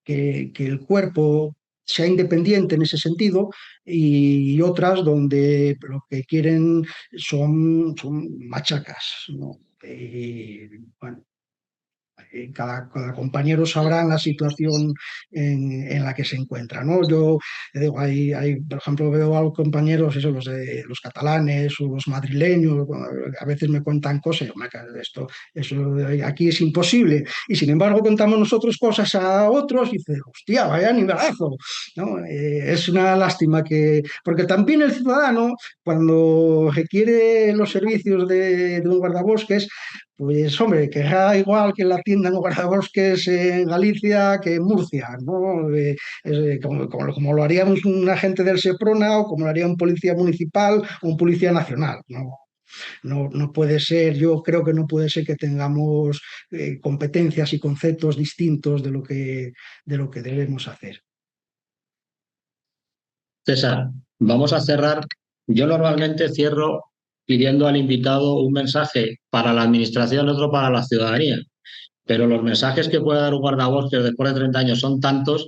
el cuerpo sea independiente en ese sentido y otras donde lo que quieren son machacas, ¿no? Bueno, cada compañero sabrá la situación en la que se encuentra, ¿no? Yo digo, por ejemplo, veo a los compañeros, eso, los catalanes o los madrileños, bueno, a veces me cuentan cosas, y digo, "Maca, eso aquí es imposible". Y sin embargo contamos nosotros cosas a otros y dices, hostia, vaya nivelazo, ¿no? Es una lástima porque también el ciudadano, cuando requiere los servicios de un guardabosques, pues hombre, querrá igual que la atiendan guardabosques en Galicia que en Murcia, ¿no? Como lo haría un agente del Seprona o como lo haría un policía municipal o un policía nacional, ¿no? No puede ser, yo creo que no puede ser que tengamos competencias y conceptos distintos de lo que debemos hacer. César, vamos a cerrar. Yo normalmente cierro pidiendo al invitado un mensaje para la administración, otro para la ciudadanía, pero los mensajes que puede dar un guardabosques después de 30 años son tantos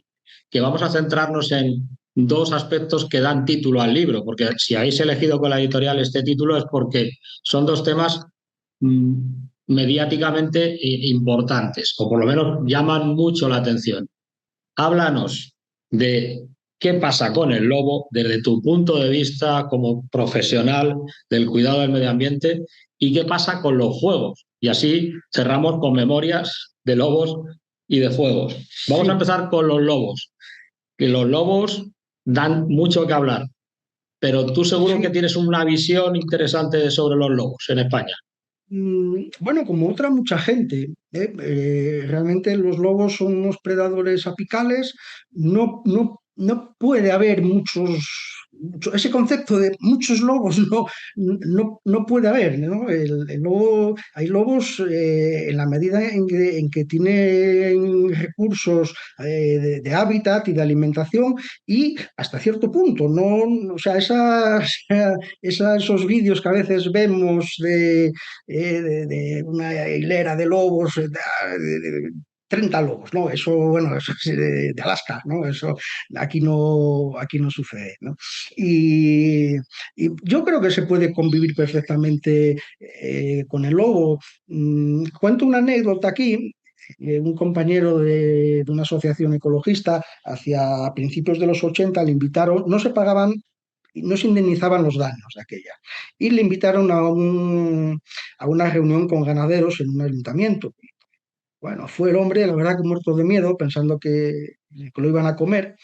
que vamos a centrarnos en dos aspectos que dan título al libro, porque si habéis elegido con la editorial este título es porque son dos temas mm, mediáticamente importantes, o por lo menos llaman mucho la atención. Háblanos de qué pasa con el lobo desde tu punto de vista como profesional del cuidado del medio ambiente y qué pasa con los juegos. Y así cerramos con memorias de lobos y de fuegos. Vamos a Sí. empezar con los lobos, que los lobos dan mucho que hablar, pero tú seguro que Sí, tienes una visión interesante sobre los lobos en España. bueno, como otra mucha gente, realmente los lobos son unos predadores apicales. No puede haber ese concepto de muchos lobos no puede haber, ¿no? Hay lobos en la medida en que tienen recursos de hábitat y de alimentación y hasta cierto punto, ¿no? O sea, esos vídeos que a veces vemos de una hilera de lobos, 30 lobos, ¿no? Eso, bueno, eso es de Alaska, ¿no? Eso aquí no sucede, ¿no? Y yo creo que se puede convivir perfectamente con el lobo. Cuento una anécdota aquí. un compañero de una asociación ecologista, hacia principios de los 80 le invitaron, no se pagaban, no se indemnizaban los daños de aquella, y le invitaron a una reunión con ganaderos en un ayuntamiento. Bueno, fue el hombre, la verdad que muerto de miedo, pensando que lo iban a comer,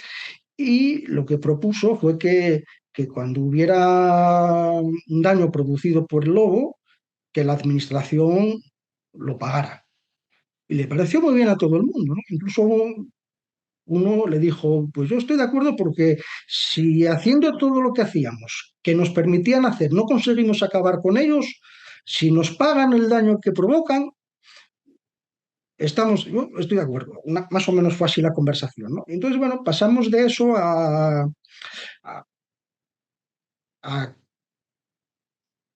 y lo que propuso fue que cuando hubiera un daño producido por el lobo, que la administración lo pagara. Y le pareció muy bien a todo el mundo, ¿no? Incluso uno le dijo, pues yo estoy de acuerdo porque si haciendo todo lo que hacíamos, que nos permitían hacer, no conseguimos acabar con ellos, si nos pagan el daño que provocan, yo estoy de acuerdo. Más o menos fue así la conversación, ¿no? Entonces, bueno, pasamos de eso a- a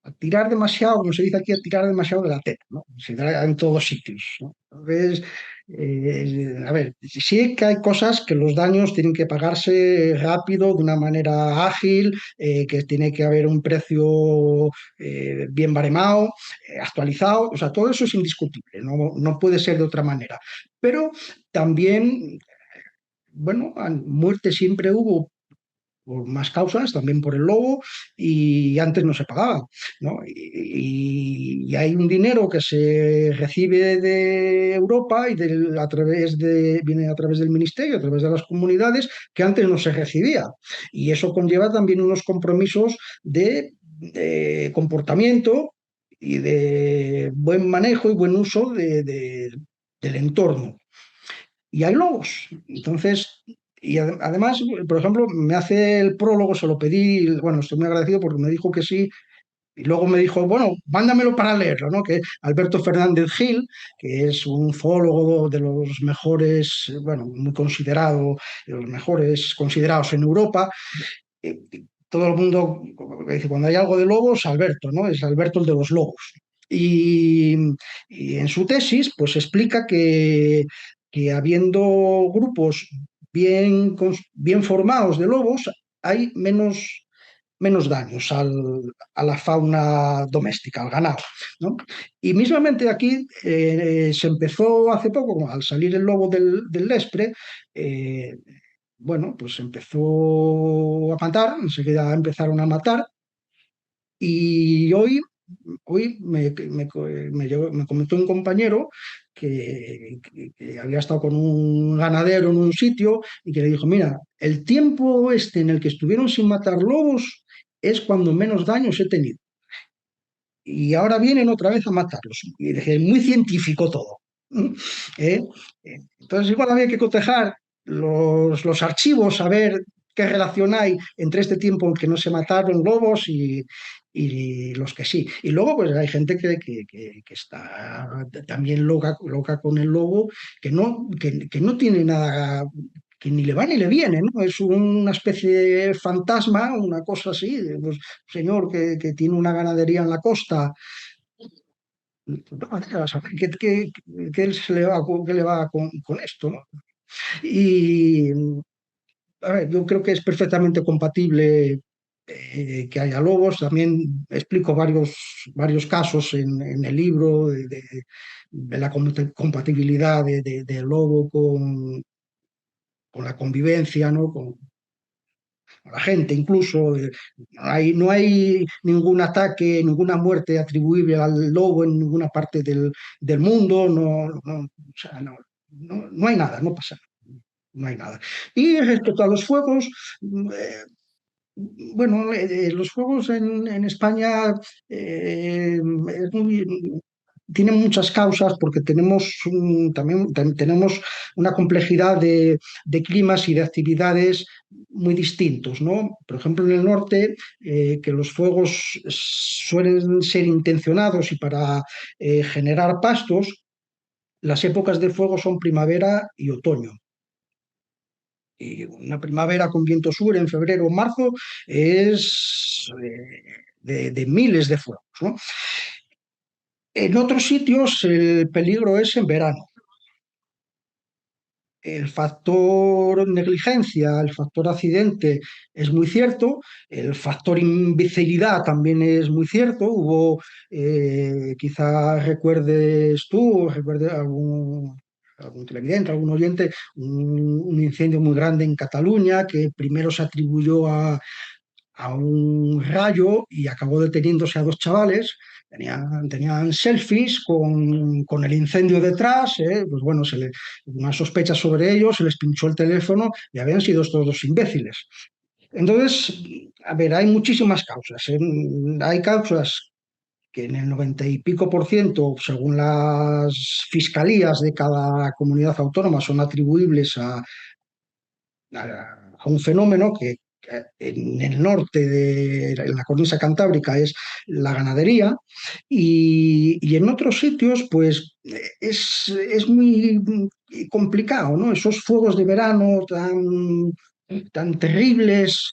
a tirar demasiado, como se dice aquí, a tirar demasiado de la teta, ¿no? Se da en todos sitios, ¿no? Entonces, a ver, sí que hay cosas que los daños tienen que pagarse rápido, de una manera ágil, que tiene que haber un precio bien baremado, actualizado, o sea, todo eso es indiscutible, no puede ser de otra manera. Pero también, bueno, muerte siempre hubo por más causas, también por el lobo, y antes no se pagaba, ¿no? Y hay un dinero que se recibe de Europa y viene a través del ministerio, a través de las comunidades, que antes no se recibía. Y eso conlleva también unos compromisos de comportamiento y de buen manejo y buen uso del entorno. Y hay lobos. Entonces, además, por ejemplo, me hace el prólogo, se lo pedí, bueno, estoy muy agradecido porque me dijo que sí, y luego me dijo, bueno, mándamelo para leerlo, ¿no? Que Alberto Fernández Gil, que es un zoólogo de los mejores, bueno, muy considerado, de los mejores considerados en Europa. eh, Todo el mundo dice, cuando hay algo de lobos, Alberto, ¿no? Es Alberto el de los lobos. Y, y en su tesis, pues explica que habiendo grupos bien formados de lobos, hay menos daños a la fauna doméstica, al ganado, ¿no? Y mismamente aquí se empezó hace poco, al salir el lobo del Lespre, eh, bueno, pues empezó a matar, enseguida empezaron a matar, y hoy me comentó un compañero que había estado con un ganadero en un sitio y que le dijo, mira, el tiempo este en el que estuvieron sin matar lobos es cuando menos daños he tenido. Y ahora vienen otra vez a matarlos. Y dije, muy científico todo. ¿Eh? Entonces igual había que cotejar los archivos, a ver qué relación hay entre este tiempo en que no se mataron lobos y los que sí. Y luego pues hay gente que está también loca con el lobo, que no tiene nada, que ni le va ni le viene, ¿no? Es una especie de fantasma, una cosa así, de, pues, señor que tiene una ganadería en la costa. No, ¿qué qué le va con esto, ¿no? Y a ver, yo creo que es perfectamente compatible que haya lobos. También explico varios casos en el libro de la compatibilidad del lobo con la convivencia, ¿no? Con la gente, incluso. No hay ningún ataque, ninguna muerte atribuible al lobo en ninguna parte del mundo. O sea, no hay nada, no pasa nada. No hay nada. Y respecto a los fuegos, bueno, los juegos en España es tienen muchas causas porque también tenemos una complejidad de climas y de actividades muy distintos, ¿no? Por ejemplo, en el norte, que los fuegos suelen ser intencionados y para generar pastos, las épocas de fuego son primavera y otoño. Y una primavera con viento sur en febrero o marzo es de miles de fuegos, ¿no? En otros sitios el peligro es en verano. El factor negligencia, el factor accidente es muy cierto, el factor imbecilidad también es muy cierto. Quizá recuerdes tú, recuerdes algún algún televidente, algún oyente, un incendio muy grande en Cataluña que primero se atribuyó a un rayo y acabó deteniéndose a dos chavales. Tenían selfies con el incendio detrás, pues bueno, una sospecha sobre ellos, se les pinchó el teléfono y habían sido estos dos imbéciles. Entonces, a ver, hay muchísimas causas. Hay causas que en el 90 y pico %, según las fiscalías de cada comunidad autónoma, son atribuibles a un fenómeno que en el norte en la cornisa cantábrica es la ganadería y en otros sitios pues es muy complicado, ¿no? Esos fuegos de verano tan terribles.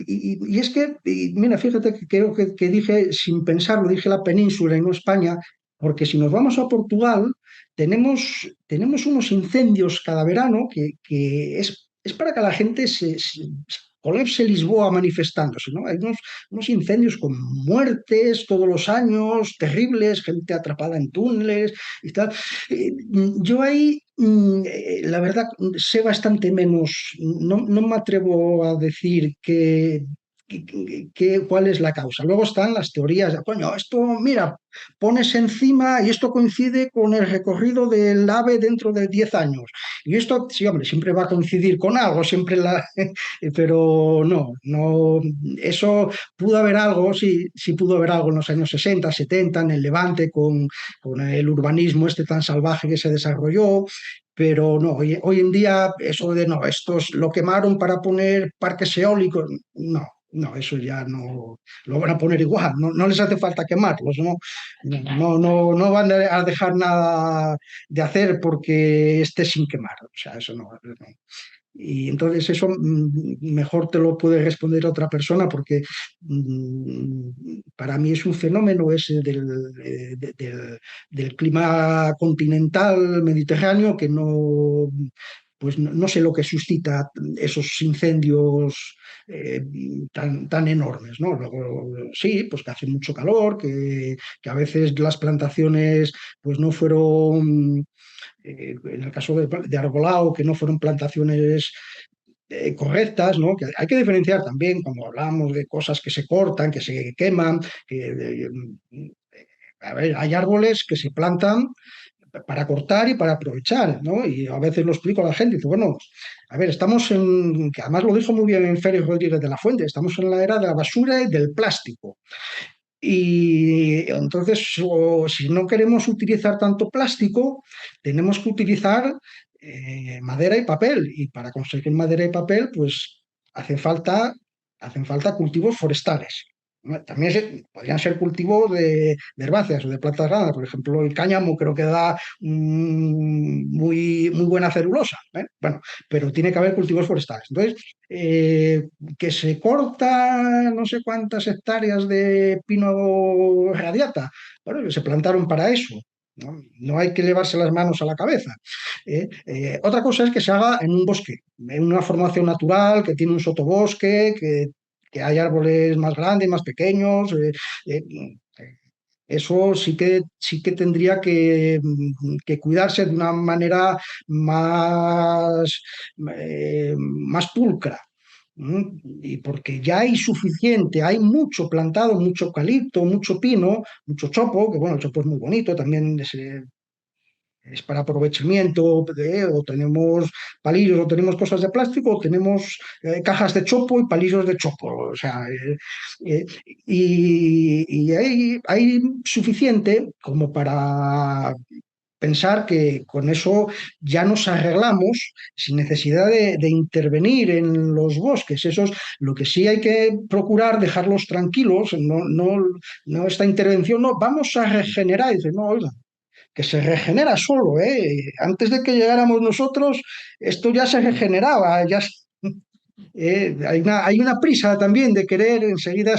Y es que, mira, fíjate que creo que dije, sin pensarlo, dije la península y no España, porque si nos vamos a Portugal, tenemos unos incendios cada verano que es para que la gente se colapse Lisboa manifestándose, ¿no? Hay unos incendios con muertes todos los años, terribles, gente atrapada en túneles y tal. Yo ahí, la verdad, sé bastante menos, no me atrevo a decir cuál es la causa. Luego están las teorías de, coño, esto, mira, pones encima y esto coincide con el recorrido del AVE dentro de 10 años. Y esto, sí, hombre, siempre va a coincidir con algo, siempre pero no, eso pudo haber algo, sí, sí pudo haber algo en los años 60, 70, en el Levante, con el urbanismo este tan salvaje que se desarrolló. Pero no, hoy en día eso de no, estos lo quemaron para poner parques eólicos, no, no, eso ya no lo van a poner igual, no les hace falta quemarlos, no van a dejar nada de hacer porque esté sin quemar, o sea, eso no. Y entonces eso mejor te lo puede responder otra persona porque para mí es un fenómeno ese del clima continental mediterráneo que pues no sé lo que suscita esos incendios eh, tan enormes, ¿no? Luego, sí, pues que hace mucho calor, que a veces las plantaciones pues no fueron en el caso de Argolao, que no fueron plantaciones correctas, ¿no? Que hay que diferenciar también cuando hablamos de cosas que se cortan, que se queman, a ver, hay árboles que se plantan para cortar y para aprovechar, ¿no? Y a veces lo explico a la gente, y dice, bueno, a ver, que además lo dijo muy bien Félix Rodríguez de la Fuente, estamos en la era de la basura y del plástico. Y entonces, si no queremos utilizar tanto plástico, tenemos que utilizar madera y papel. Y para conseguir madera y papel, pues hacen falta cultivos forestales. ¿No? También podrían ser cultivos de herbáceas o de plantas raras. Por ejemplo, el cáñamo creo que da muy buena celulosa. ¿Eh? Bueno, pero tiene que haber cultivos forestales. Entonces, eh, que se corta no sé cuántas hectáreas de pino radiata. Bueno, que se plantaron para eso. No hay que llevarse las manos a la cabeza. Otra cosa es que se haga en un bosque, en una formación natural, que tiene un sotobosque, que hay árboles más grandes, más pequeños. Eh, Eso sí que tendría que cuidarse de una manera más pulcra. Y porque ya hay suficiente, hay mucho plantado, mucho eucalipto, mucho pino, mucho chopo, que bueno, el chopo es muy bonito, también es para aprovechamiento, o tenemos palillos, o tenemos cosas de plástico, o tenemos cajas de chopo y palillos de chopo. O sea, y hay suficiente como para pensar que con eso ya nos arreglamos sin necesidad de intervenir en los bosques. Lo que sí hay que procurar dejarlos tranquilos, no esta intervención, no, vamos a regenerar. Y dice, no, oiga, que se regenera solo, ¿eh? Antes de que llegáramos nosotros, esto ya se regeneraba, hay una prisa también de querer enseguida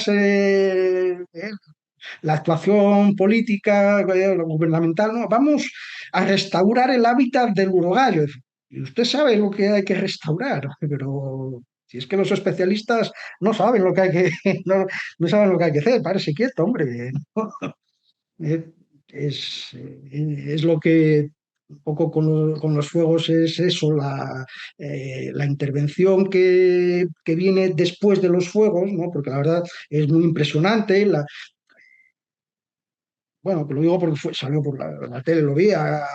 la actuación política, gubernamental, no, vamos a restaurar el hábitat del urogallo. Y usted sabe lo que hay que restaurar, pero si es que los especialistas no saben lo que hay que, no saben lo que hay que hacer, párese quieto, hombre. ¿No? Eh, es lo que un poco con los fuegos es eso, la intervención que viene después de los fuegos, ¿no? Porque la verdad es muy impresionante. Bueno, que lo digo porque salió por la tele, lo vi a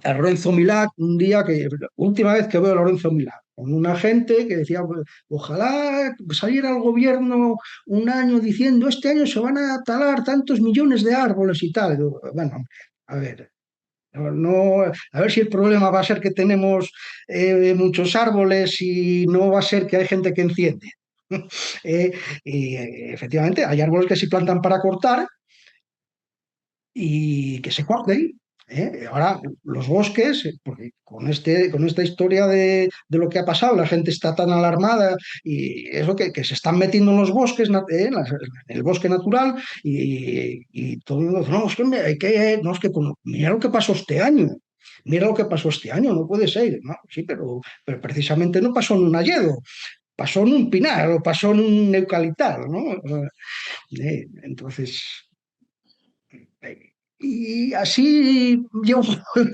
Lorenzo Milá un día que, última vez que veo a Lorenzo Milá, con una gente que decía, pues, ojalá saliera el gobierno un año diciendo, este año se van a talar tantos millones de árboles y tal. Digo, bueno, a ver. No, a ver si el problema va a ser que tenemos muchos árboles y no va a ser que hay gente que enciende. Eh, Efectivamente, hay árboles que se plantan para cortar y que se corten. Ahora, los bosques, porque con esta historia de lo que ha pasado, la gente está tan alarmada y eso que se están metiendo en los bosques, en el bosque natural, y todo el mundo dice, no, es que, no, es que mira lo que pasó este año. Mira lo que pasó este año, no puede ser. No, sí, pero precisamente no pasó en un hayedo, pasó en un pinar o pasó en un eucaliptal, ¿no? Entonces, y así llevo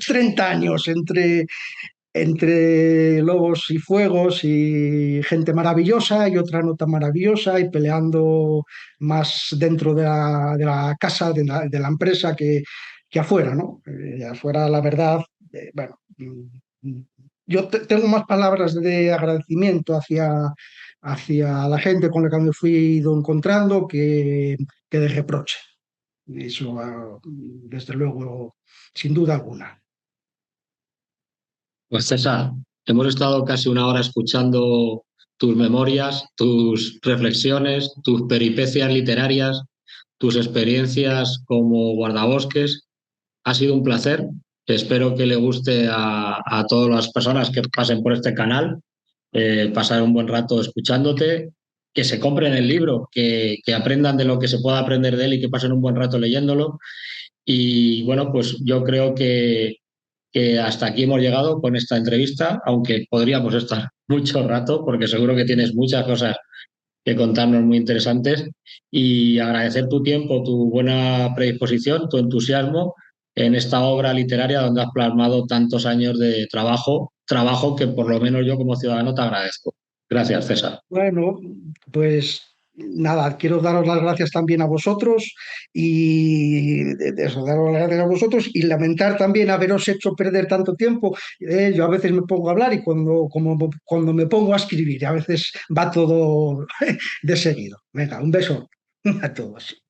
30 años entre lobos y fuegos y gente maravillosa y otra no tan maravillosa y peleando más dentro de la casa, de la empresa que afuera, ¿no? Afuera, la verdad, bueno, yo tengo más palabras de agradecimiento hacia la gente con la que me fui ido encontrando que de reproche. Eso, desde luego, sin duda alguna. Pues César, hemos estado casi una hora escuchando tus memorias, tus reflexiones, tus peripecias literarias, tus experiencias como guardabosques. Ha sido un placer. Espero que le guste a todas las personas que pasen por este canal, pasar un buen rato escuchándote, que se compren el libro, que aprendan de lo que se pueda aprender de él y que pasen un buen rato leyéndolo. Y bueno, pues yo creo que hasta aquí hemos llegado con esta entrevista, aunque podríamos estar mucho rato, porque seguro que tienes muchas cosas que contarnos muy interesantes. Y agradecer tu tiempo, tu buena predisposición, tu entusiasmo en esta obra literaria donde has plasmado tantos años de trabajo, trabajo que por lo menos yo como ciudadano te agradezco. Gracias, César. Bueno, pues nada, quiero daros las gracias también a vosotros y eso, daros las gracias a vosotros y lamentar también haberos hecho perder tanto tiempo. Yo a veces me pongo a hablar y cuando me pongo a escribir, a veces va todo de seguido. Venga, un beso a todos.